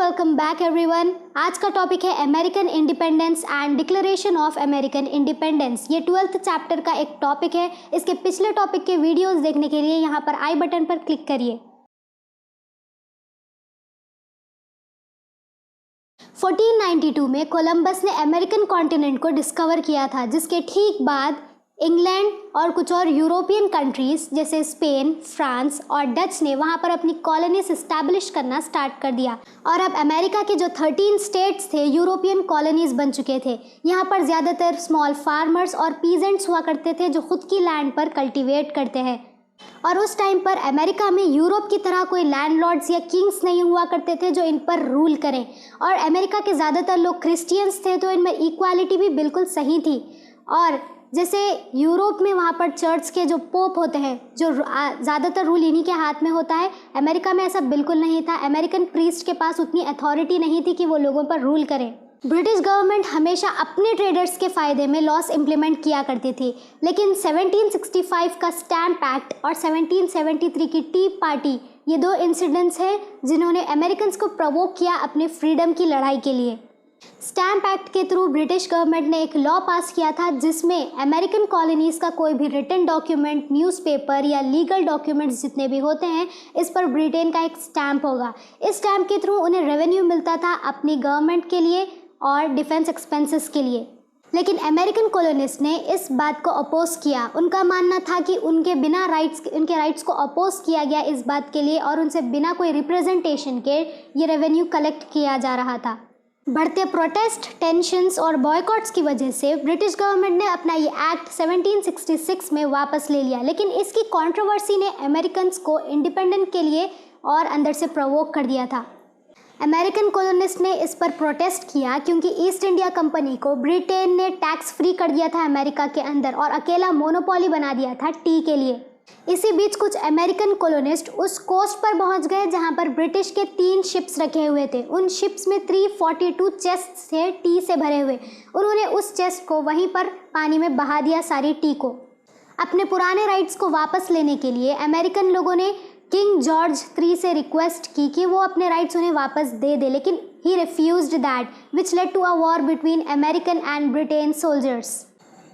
Welcome back everyone. आज का topic है American independence and declaration of American independence. ये 12th चैप्टर का एक टॉपिक है। इसके पिछले टॉपिक के वीडियोस देखने के लिए यहाँ पर आई बटन पर क्लिक करिए। 1492 में कोलंबस ने अमेरिकन कॉन्टिनेंट को डिस्कवर किया था, जिसके ठीक बाद इंग्लैंड और कुछ और यूरोपियन कंट्रीज जैसे स्पेन, फ्रांस और डच ने वहाँ पर अपनी कॉलोनीज इस्टेब्लिश करना स्टार्ट कर दिया। और अब अमेरिका के जो 13 स्टेट्स थे यूरोपियन कॉलोनीज बन चुके थे। यहाँ पर ज़्यादातर स्मॉल फार्मर्स और पीजेंट्स हुआ करते थे जो खुद की लैंड पर कल्टीवेट करते हैं। और उस टाइम पर अमेरिका में यूरोप की तरह कोई लैंडलॉर्ड्स या किंग्स नहीं हुआ करते थे जो इन पर रूल करें। और अमेरिका के ज़्यादातर लोग क्रिश्चियंस थे, तो इनमें इक्वालिटी भी बिल्कुल सही थी। और जैसे यूरोप में वहाँ पर चर्च के जो पोप होते हैं, जो ज़्यादातर रूल इन्हीं के हाथ में होता है, अमेरिका में ऐसा बिल्कुल नहीं था। अमेरिकन प्रीस्ट के पास उतनी अथॉरिटी नहीं थी कि वो लोगों पर रूल करें। ब्रिटिश गवर्नमेंट हमेशा अपने ट्रेडर्स के फ़ायदे में लॉस इम्प्लीमेंट किया करती थी, लेकिन 1765 का स्टैम्प एक्ट और 1773 की टी पार्टी, ये दो इंसिडेंट्स हैं जिन्होंने अमेरिकन को प्रवोक किया अपने फ्रीडम की लड़ाई के लिए। स्टैम्प एक्ट के थ्रू ब्रिटिश गवर्नमेंट ने एक लॉ पास किया था जिसमें अमेरिकन कॉलोनीज़ का कोई भी रिटन डॉक्यूमेंट, न्यूज़पेपर या लीगल डॉक्यूमेंट्स जितने भी होते हैं, इस पर ब्रिटेन का एक स्टैम्प होगा। इस स्टैम्प के थ्रू उन्हें रेवेन्यू मिलता था अपनी गवर्नमेंट के लिए और डिफेंस एक्सपेंसेस के लिए। लेकिन अमेरिकन कॉलोनिस्ट ने इस बात को अपोज किया। उनका मानना था कि उनके राइट्स को अपोज किया गया इस बात के लिए, और उनसे बिना कोई रिप्रेजेंटेशन के ये रेवेन्यू कलेक्ट किया जा रहा था। बढ़ते प्रोटेस्ट, टेंशन्स और बॉयकॉट्स की वजह से ब्रिटिश गवर्नमेंट ने अपना ये एक्ट 1766 में वापस ले लिया। लेकिन इसकी कंट्रोवर्सी ने अमेरिकन्स को इंडिपेंडेंट के लिए और अंदर से प्रवोक कर दिया था। अमेरिकन कॉलोनिस्ट ने इस पर प्रोटेस्ट किया क्योंकि ईस्ट इंडिया कंपनी को ब्रिटेन ने टैक्स फ्री कर दिया था अमेरिका के अंदर, और अकेला मोनोपोली बना दिया था टी के लिए। इसी बीच कुछ अमेरिकन कॉलोनिस्ट उस कोस्ट पर पहुंच गए जहां पर ब्रिटिश के 3 शिप्स रखे हुए थे। उन शिप्स में 342 चेस्ट थे टी से भरे हुए। उन्होंने उस चेस्ट को वहीं पर पानी में बहा दिया, सारी टी को। अपने पुराने राइट्स को वापस लेने के लिए अमेरिकन लोगों ने किंग जॉर्ज III से रिक्वेस्ट की कि वो अपने राइट्स उन्हें वापस दे दे, लेकिन he refused that, which led to a war between American and Britain soldiers.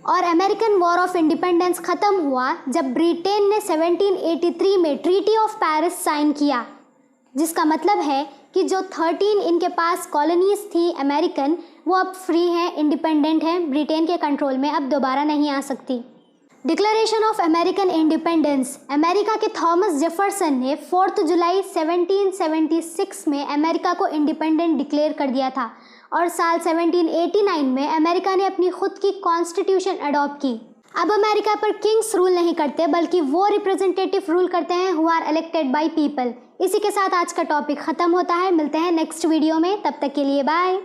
और अमेरिकन वॉर ऑफ इंडिपेंडेंस ख़त्म हुआ जब ब्रिटेन ने 1783 में ट्रीटी ऑफ पेरिस साइन किया, जिसका मतलब है कि जो 13 इनके पास कॉलोनीज थी अमेरिकन, वो अब फ्री हैं, इंडिपेंडेंट हैं, ब्रिटेन के कंट्रोल में अब दोबारा नहीं आ सकती। Declaration of American independence. America के थॉमस जेफरसन ने 4 जुलाई 1776 में अमेरिका को इंडिपेंडेंट डिक्लेयर कर दिया था, और साल 1789 में अमेरिका ने अपनी खुद की कॉन्स्टिट्यूशन अडॉप्ट की। अब अमेरिका पर किंग्स रूल नहीं करते, बल्कि वो रिप्रेजेंटेटिव रूल करते हैं who are elected by people. इसी के साथ आज का टॉपिक ख़त्म होता है। मिलते हैं नेक्स्ट वीडियो में, तब तक के लिए बाय।